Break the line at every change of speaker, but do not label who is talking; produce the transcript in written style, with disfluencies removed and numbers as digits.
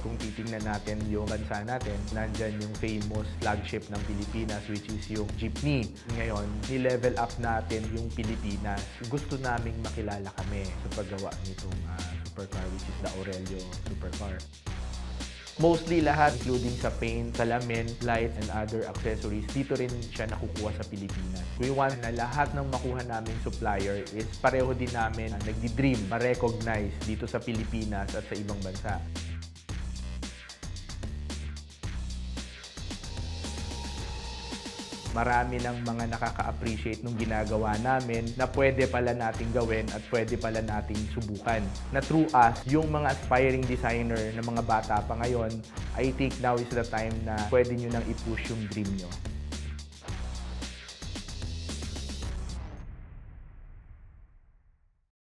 Kung titingnan natin yung bansa natin, nandyan yung famous flagship ng Pilipinas, which is yung jeepney. Ngayon, ni-level up natin yung Pilipinas. Gusto naming makilala kami sa paggawa nitong supercar, which is the Aurelio Supercar. Mostly lahat, including sa paint, salamin, lights, and other accessories, dito rin siya nakukuha sa Pilipinas. We want na lahat ng makuha naming supplier is pareho din namin nagdi-dream, ma-recognize dito sa Pilipinas at sa ibang bansa. Marami ng mga nakaka-appreciate nung ginagawa namin na pwede pala nating gawin at pwede pala nating subukan. Na through us, yung mga aspiring designer na mga bata pa ngayon, I think now is the time na pwede nyo nang i-push yung dream nyo.